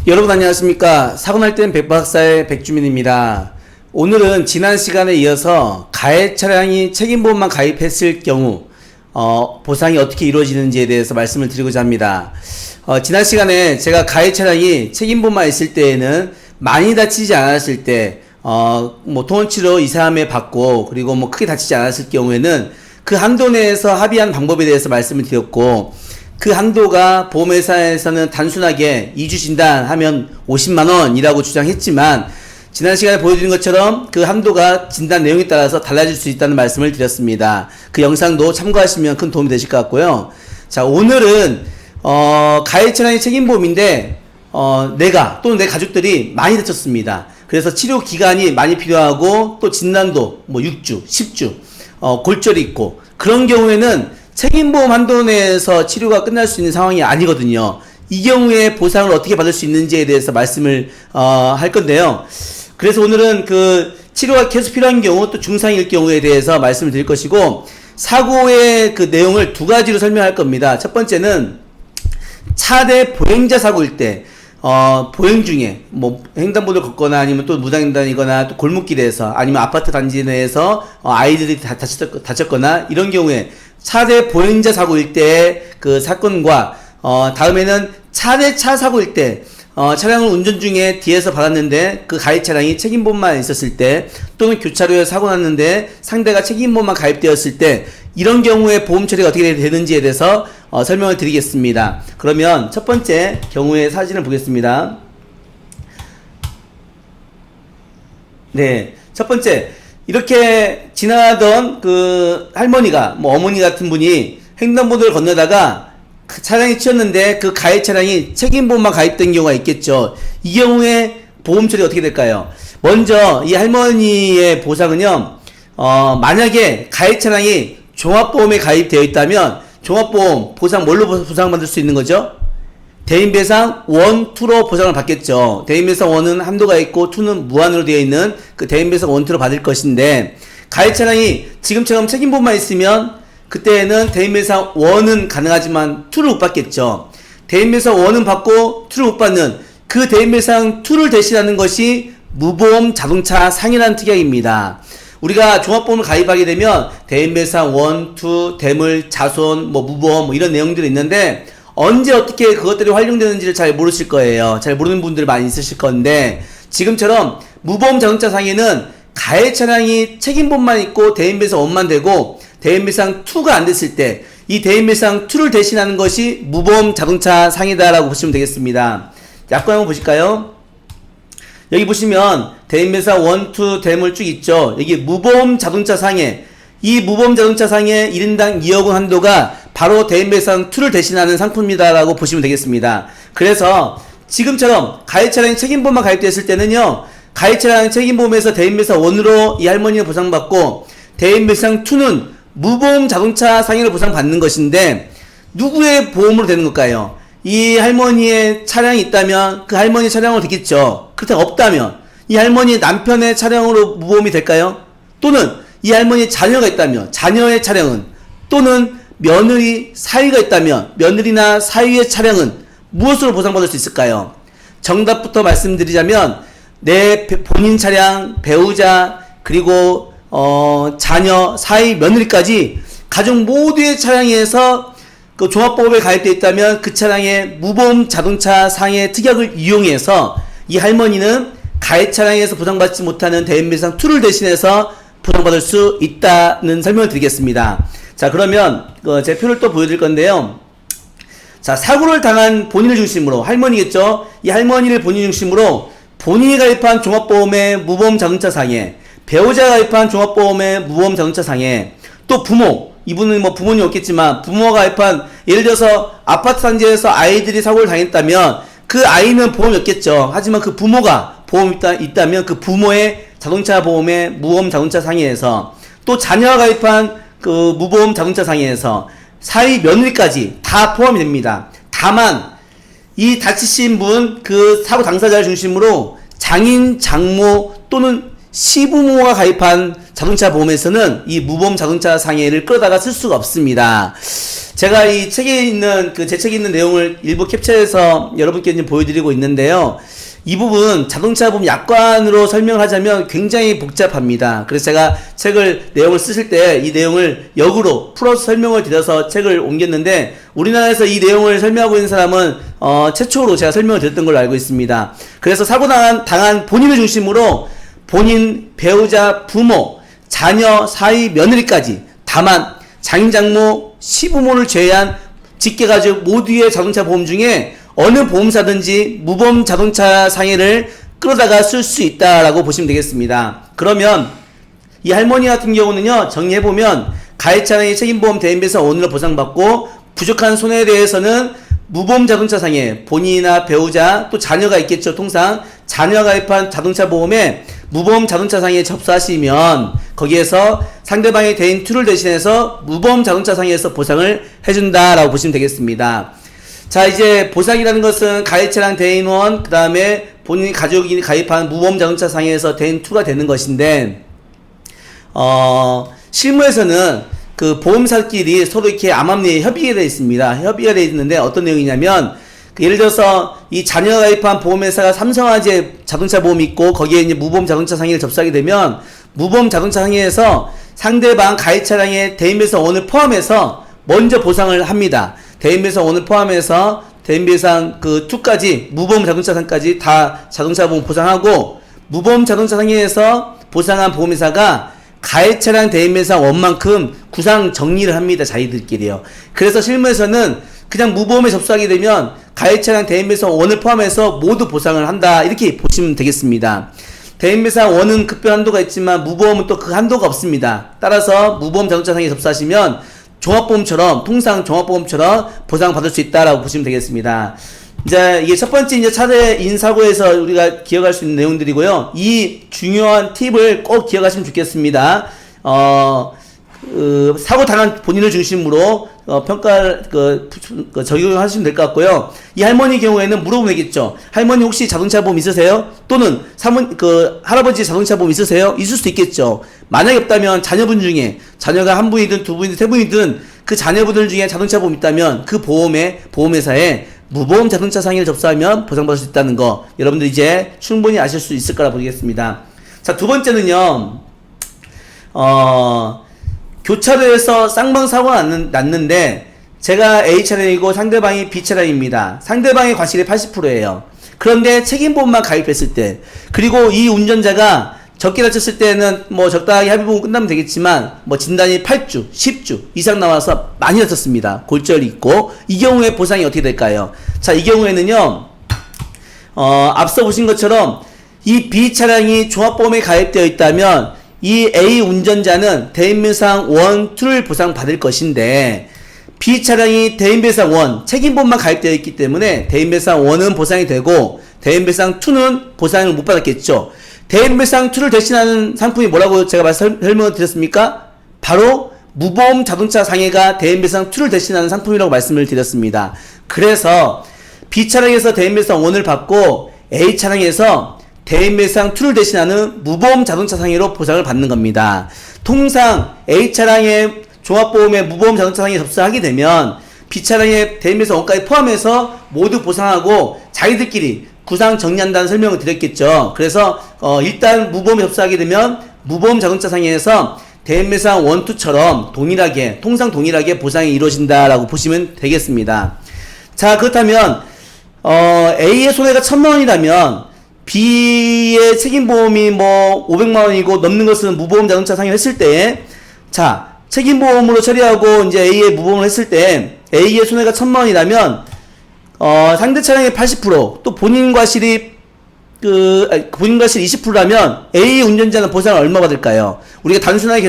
여러분 안녕하십니까. 사고날 땐 백박사의 백주민입니다. 오늘은 지난 시간에 이어서 가해 차량이 책임보험만 가입했을 경우 보상이 어떻게 이루어지는지에 대해서 말씀을 드리고자 합니다. 지난 시간에 제가 가해 차량이 책임보험만 있을 때에는 많이 다치지 않았을 때 통원치료 2, 3회 받고 그리고 크게 다치지 않았을 경우에는 그 한도 내에서 합의한 방법에 대해서 말씀을 드렸고, 그 한도가 보험회사에서는 단순하게 2주 진단하면 50만원이라고 주장했지만 지난 시간에 보여드린 것처럼 그 한도가 진단 내용에 따라서 달라질 수 있다는 말씀을 드렸습니다. 그 영상도 참고하시면 큰 도움이 되실 것 같고요. 자, 오늘은 가해 차량의 책임보험인데 내가 또는 내 가족들이 많이 다쳤습니다. 그래서 치료 기간이 많이 필요하고 또 진단도 6주, 10주 골절이 있고, 그런 경우에는 책임보험 한도 내에서 치료가 끝날 수 있는 상황이 아니거든요. 이 경우에 보상을 어떻게 받을 수 있는지에 대해서 말씀을 할 건데요. 그래서 오늘은 그 치료가 계속 필요한 경우 또 중상일 경우에 대해서 말씀을 드릴 것이고, 사고의 그 내용을 두 가지로 설명할 겁니다. 첫 번째는 차대 보행자 사고일 때 보행 중에 횡단보도를 걷거나 아니면 또 무단횡단이거나 또 골목길에서 아니면 아파트 단지 내에서 아이들이 다쳤거나 이런 경우에 차대 보행자 사고일 때 그 사건과 다음에는 차대차 사고일 때 차량을 운전 중에 뒤에서 받았는데 그 가해 차량이 책임보험만 있었을 때, 또는 교차로에 사고 났는데 상대가 책임보험만 가입되었을 때, 이런 경우에 보험 처리가 어떻게 되는지에 대해서 설명을 드리겠습니다. 그러면 첫 번째 경우의 사진을 보겠습니다. 네, 첫 번째, 이렇게 지나가던 그 할머니가 어머니 같은 분이 횡단보도를 건너다가 그 차량이 치였는데 그 가해 차량이 책임보험만 가입된 경우가 있겠죠. 이 경우에 보험 처리 어떻게 될까요? 먼저 이 할머니의 보상은요, 만약에 가해 차량이 종합보험에 가입되어 있다면 종합보험 보상 뭘로 보상받을 수 있는 거죠? 대인배상 1, 2로 보상을 받겠죠. 대인배상 1은 한도가 있고 2는 무한으로 되어 있는 그 대인배상 1, 2로 받을 것인데, 가해 차량이 지금처럼 책임보험만 있으면 그때는 대인배상 1은 가능하지만 2를 못 받겠죠. 대인배상 1은 받고 2를 못 받는 그 대인배상 2를 대신하는 것이 무보험 자동차 상해라는 특약입니다. 우리가 종합보험을 가입하게 되면 대인배상 1, 2, 대물, 자손, 무보험 이런 내용들이 있는데, 언제 어떻게 그것들이 활용되는지를 잘 모르실 거예요. 잘 모르는 분들 많이 있으실 건데, 지금처럼 무보험 자동차 상해는 가해 차량이 책임보험만 있고 대인배상 1만 되고 대인배상 2가 안 됐을 때 이 대인배상 2를 대신하는 것이 무보험 자동차 상해다라고 보시면 되겠습니다. 약관 한번 보실까요? 여기 보시면 대인배상 1, 2 대물 쭉 있죠. 여기 무보험 자동차 상해, 이 무보험 자동차 상해 1인당 2억 원 한도가 바로 대인배상 2를 대신하는 상품이다라고 보시면 되겠습니다. 그래서 지금처럼 가해 차량이 책임보험만 가입됐을 때는요, 가해 차량 책임보험에서 대인배상 1으로 이 할머니는 보상받고 대인배상 2는 무보험 자동차 상해를 보상받는 것인데, 누구의 보험으로 되는 걸까요? 이 할머니의 차량이 있다면 그 할머니 차량으로 되겠죠. 그렇다고 없다면 이 할머니 남편의 차량으로 무보험이 될까요? 또는 이 할머니 자녀가 있다면 자녀의 차량은, 또는 며느리 사위가 있다면 며느리나 사위의 차량은 무엇으로 보상받을 수 있을까요? 정답부터 말씀드리자면 내 본인 차량, 배우자, 그리고 자녀, 사위, 며느리까지 가족 모두의 차량에서 그 종합보험에 가입되어 있다면 그 차량의 무보험 자동차 상해 특약을 이용해서 이 할머니는 가해 차량에서 보상받지 못하는 대인배상 2를 대신해서 보상받을 수 있다는 설명을 드리겠습니다. 자, 그러면 제 표를 또 보여드릴 건데요. 자, 사고를 당한 본인을 중심으로, 할머니겠죠? 이 할머니를 본인 중심으로 본인이 가입한 종합보험의 무보험 자동차 상해, 배우자가 가입한 종합보험의 무보험 자동차 상해, 또 부모, 이분은 부모님 없겠지만 부모가 가입한, 예를 들어서 아파트 단지에서 아이들이 사고를 당했다면 그 아이는 보험이 없겠죠. 하지만 그 부모가 보험이 있다면 그 부모의 자동차 보험의 무보험 자동차 상해에서, 또 자녀가 가입한 그 무보험 자동차 상해에서 사위, 며느리까지 다 포함이 됩니다. 다만 이 다치신 분, 그 사고 당사자를 중심으로 장인, 장모 또는 시부모가 가입한 자동차 보험에서는 이 무보험 자동차 상해를 끌어다가 쓸 수가 없습니다. 제가 이 책에 있는 제 책에 있는 내용을 일부 캡처해서 여러분께 좀 보여드리고 있는데요. 이 부분 자동차 보험 약관으로 설명하자면 굉장히 복잡합니다. 그래서 제가 내용을 쓰실 때 이 내용을 역으로 풀어서 설명을 드려서 책을 옮겼는데, 우리나라에서 이 내용을 설명하고 있는 사람은 최초로 제가 설명을 드렸던 걸로 알고 있습니다. 그래서 사고 당한 본인을 중심으로 본인, 배우자, 부모, 자녀, 사위, 며느리까지, 다만 장인, 장모, 시부모를 제외한 직계가족 모두의 자동차 보험 중에 어느 보험사든지 무보험 자동차 상해를 끌어다가 쓸 수 있다라고 보시면 되겠습니다. 그러면 이 할머니 같은 경우는요, 정리해보면 가해차량의 책임보험 대인배상 원으로 보상받고 부족한 손해에 대해서는 무보험 자동차 상해, 본인이나 배우자 또 자녀가 있겠죠. 통상 자녀가 가입한 자동차 보험에 무보험 자동차 상해에 접수하시면 거기에서 상대방의 대인 2를 대신해서 무보험 자동차 상해에서 보상을 해준다라고 보시면 되겠습니다. 자, 이제 보상이라는 것은 가해차량 대인 1, 그 다음에 본인이 가족이 가입한 무보험 자동차 상해에서 대인 2가 되는 것인데, 실무에서는 그 보험사끼리 서로 이렇게 암암리에 협의가 되어 있습니다. 협의가 되어 있는데 어떤 내용이냐면, 예를 들어서 이 자녀가 가입한 보험회사가 삼성화재 자동차 보험이 있고 거기에 이제 무보험 자동차 상해를 접수하게 되면 무보험 자동차 상해에서 상대방 가해차량의 대인배상 원을 포함해서 먼저 보상을 합니다. 대인배상 원을 포함해서 대인배상 2까지 무보험 자동차 상까지 다 자동차 보험 보상하고, 무보험 자동차 상해에서 보상한 보험회사가 가해차량 대인배상 원만큼 구상 정리를 합니다. 자기들끼리요. 그래서 실무에서는 그냥 무보험에 접수하게 되면 가해차량 대인배상 원을 포함해서 모두 보상을 한다, 이렇게 보시면 되겠습니다. 대인배상 원은 급여 한도가 있지만 무보험은 또 그 한도가 없습니다. 따라서 무보험 자동차 상해에 접수하시면 종합보험처럼, 통상 종합보험처럼 보상받을 수 있다라고 보시면 되겠습니다. 이제 이게 첫 번째 이제 차대인 사고에서 우리가 기억할 수 있는 내용들이고요. 이 중요한 팁을 꼭 기억하시면 좋겠습니다. 사고 당한 본인을 중심으로 평가를 적용하시면 될 것 같고요. 이 할머니 경우에는 물어보면 되겠죠. 할머니 혹시 자동차 보험 있으세요? 또는 할아버지 자동차 보험 있으세요? 있을 수도 있겠죠. 만약에 없다면 자녀분 중에, 자녀가 한 분이든 두 분이든 세 분이든 그 자녀분들 중에 자동차 보험 있다면 그 보험회사에 무보험 자동차 상해를 접수하면 보상받을 수 있다는 거, 여러분들 이제 충분히 아실 수 있을 거라 보겠습니다. 자, 두 번째는요, 교차로에서 쌍방사고가 났는데 제가 A차량이고 상대방이 B차량입니다. 상대방의 과실이 80%예요. 그런데 책임보험만 가입했을 때, 그리고 이 운전자가 적게 다쳤을 때는 뭐 적당하게 합의보험 끝나면 되겠지만 진단이 8주, 10주 이상 나와서 많이 다쳤습니다. 골절이 있고, 이 경우에 보상이 어떻게 될까요? 자, 이 경우에는요, 앞서 보신 것처럼 이 B차량이 종합보험에 가입되어 있다면 이 A 운전자는 대인배상 1, 2를 보상받을 것인데, B차량이 대인배상 1, 책임보험만 가입되어 있기 때문에 대인배상 1은 보상이 되고 대인배상 2는 보상을 못 받았겠죠. 대인배상 2를 대신하는 상품이 뭐라고 제가 설명을 드렸습니까? 바로 무보험 자동차 상해가 대인배상 2를 대신하는 상품이라고 말씀을 드렸습니다. 그래서 B차량에서 대인배상 1을 받고 A차량에서 대인배상 2를 대신하는 무보험 자동차 상해로 보상을 받는 겁니다. 통상 A차량의 종합보험에 무보험 자동차 상해 접수하게 되면 B차량의 대인배상 1까지 포함해서 모두 보상하고 자기들끼리 구상 정리한다는 설명을 드렸겠죠. 그래서 일단 무보험에 접수하게 되면 무보험 자동차 상해에서 대인배상 1, 2처럼 동일하게, 통상 동일하게 보상이 이루어진다라고 보시면 되겠습니다. 자, 그렇다면 A의 손해가 1000만원이라면 B의 책임보험이 500만원이고 넘는 것은 무보험 자동차 상해를 했을 때, 자, 책임보험으로 처리하고 이제 A의 무보험을 했을 때 A의 손해가 1000만원이라면 상대 차량의 80%, 또 본인 과실이 본인 과실 20%라면 A 운전자는 보상을 얼마 받을까요? 우리가 단순하게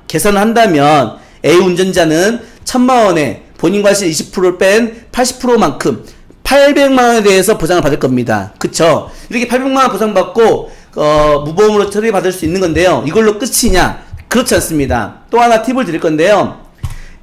계산을 한다면 A 운전자는 1000만원에 본인 과실 20%를 뺀 80%만큼 800만원에 대해서 보상을 받을 겁니다. 그쵸? 이렇게 800만원 보상받고 무보험으로 처리받을 수 있는 건데요. 이걸로 끝이냐? 그렇지 않습니다. 또 하나 팁을 드릴 건데요.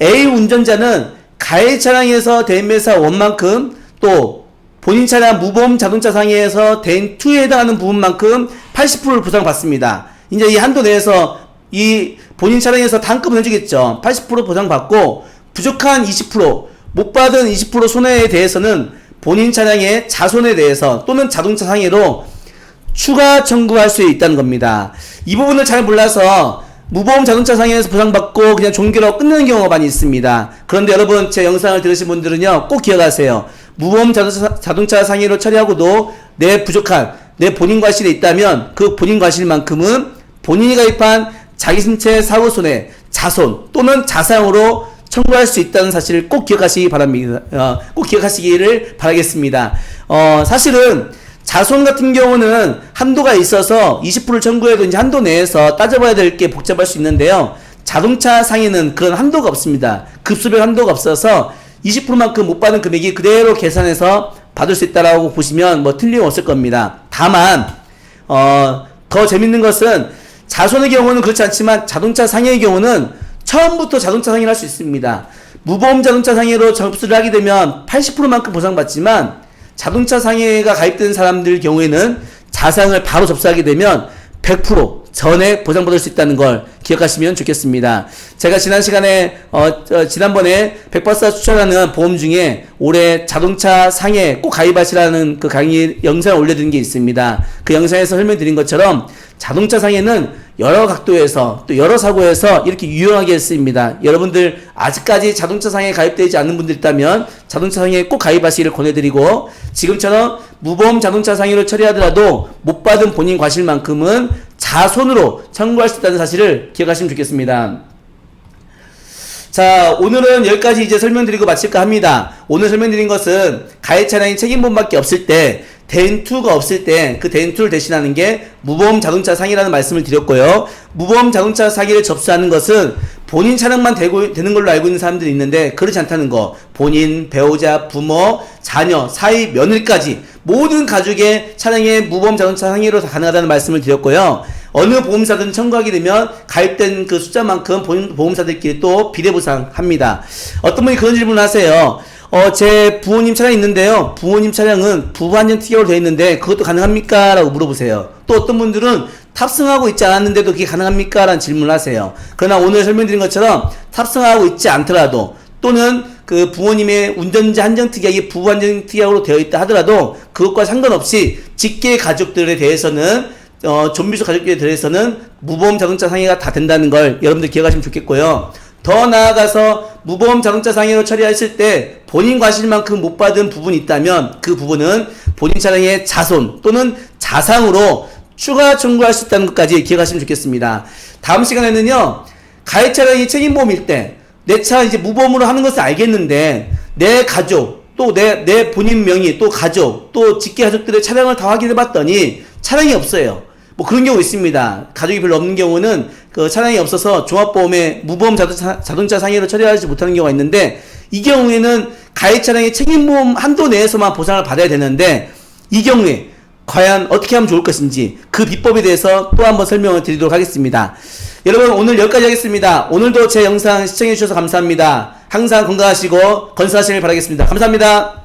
A 운전자는 가해 차량에서 대인배상 1만큼, 또 본인 차량 무보험 자동차 상해에서 대인 2에 해당하는 부분만큼 80%를 보상받습니다. 이제 이 한도 내에서 이 본인 차량에서 단금을 해주겠죠. 80% 보상받고 부족한 20%, 못 받은 20% 손해에 대해서는 본인 차량의 자손에 대해서 또는 자동차 상해로 추가 청구할 수 있다는 겁니다. 이 부분을 잘 몰라서 무보험 자동차 상해에서 보상받고 그냥 종결하고 끝내는 경우가 많이 있습니다. 그런데 여러분 제 영상을 들으신 분들은요 꼭 기억하세요. 무보험 자동차 상해로 처리하고도 내 부족한 내 본인 과실이 있다면 그 본인 과실만큼은 본인이 가입한 자기 신체 사고 손해, 자손 또는 자상으로 청구할 수 있다는 사실을 꼭 기억하시기 바랍니다. 꼭 기억하시기를 바라겠습니다. 사실은 자손 같은 경우는 한도가 있어서 20%를 청구해도 이제 한도 내에서 따져봐야 될 게 복잡할 수 있는데요. 자동차 상해는 그런 한도가 없습니다. 급수별 한도가 없어서 20%만큼 못 받은 금액이 그대로 계산해서 받을 수 있다라고 보시면 뭐 틀림없을 겁니다. 다만 더 재밌는 것은 자손의 경우는 그렇지 않지만 자동차 상해의 경우는 처음부터 자동차 상해를 할 수 있습니다. 무보험 자동차 상해로 접수를 하게 되면 80%만큼 보상받지만 자동차 상해가 가입된 사람들 경우에는 자상을 바로 접수하게 되면 100% 전액 보상받을 수 있다는 걸 기억하시면 좋겠습니다. 제가 지난 시간에 지난번에 백박사 추천하는 보험 중에 올해 자동차 상해 꼭 가입하시라는 그 강의 영상을 올려드린 게 있습니다. 그 영상에서 설명드린 것처럼 자동차 상해는 여러 각도에서 또 여러 사고에서 이렇게 유용하게 쓰입니다. 여러분들 아직까지 자동차 상해에 가입되지 않는 분들 있다면 자동차 상해에 꼭 가입하시기를 권해드리고 지금처럼 무보험 자동차 상해로 처리하더라도 못 받은 본인 과실만큼은 자손으로 청구할 수 있다는 사실을 기억하시면 좋겠습니다. 자, 오늘은 여기까지 이제 설명드리고 마칠까 합니다. 오늘 설명드린 것은 가해 차량이 책임보험밖에 없을 때 대인2가 없을 때 그 대인2를 대신하는 게 무보험 자동차 상해라는 말씀을 드렸고요. 무보험 자동차 상해를 접수하는 것은 본인 차량만 되는 걸로 알고 있는 사람들이 있는데 그렇지 않다는 거. 본인, 배우자, 부모, 자녀, 사위, 며느리까지 모든 가족의 차량의 무보험 자동차 상해로 다 가능하다는 말씀을 드렸고요. 어느 보험사든 청구하게 되면 가입된 그 숫자만큼 본인 보험사들끼리 또 비례보상합니다. 어떤 분이 그런 질문을 하세요. 제 부모님 차량이 있는데요. 부모님 차량은 부부안전 특약으로 되어 있는데 그것도 가능합니까? 라고 물어보세요. 또 어떤 분들은 탑승하고 있지 않았는데도 그게 가능합니까? 라는 질문을 하세요. 그러나 오늘 설명드린 것처럼 탑승하고 있지 않더라도 또는 그 부모님의 운전자 한정특약이 부부안전특약으로 되어 있다 하더라도 그것과 상관없이 직계 가족들에 대해서는 좀비소 가족들에 대해서는 무보험 자동차 상해가 다 된다는 걸 여러분들 기억하시면 좋겠고요. 더 나아가서 무보험 자동차 상해로 처리하실 때 본인 과실만큼 못 받은 부분이 있다면 그 부분은 본인 차량의 자손 또는 자상으로 추가 청구할 수 있다는 것까지 기억하시면 좋겠습니다. 다음 시간에는요, 가해 차량이 책임보험일 때 내 차 이제 무보험으로 하는 것을 알겠는데 내 가족 또 내 본인 명의 또 가족 또 직계 가족들의 차량을 다 확인해 봤더니 차량이 없어요. 뭐 그런 경우 있습니다. 가족이 별로 없는 경우는 그 차량이 없어서 종합보험에 무보험 자동차 상해로 처리하지 못하는 경우가 있는데 이 경우에는 가해 차량의 책임보험 한도 내에서만 보상을 받아야 되는데 이 경우에 과연 어떻게 하면 좋을 것인지 그 비법에 대해서 또 한번 설명을 드리도록 하겠습니다. 여러분 오늘 여기까지 하겠습니다. 오늘도 제 영상 시청해 주셔서 감사합니다. 항상 건강하시고 건강하시길 바라겠습니다. 감사합니다.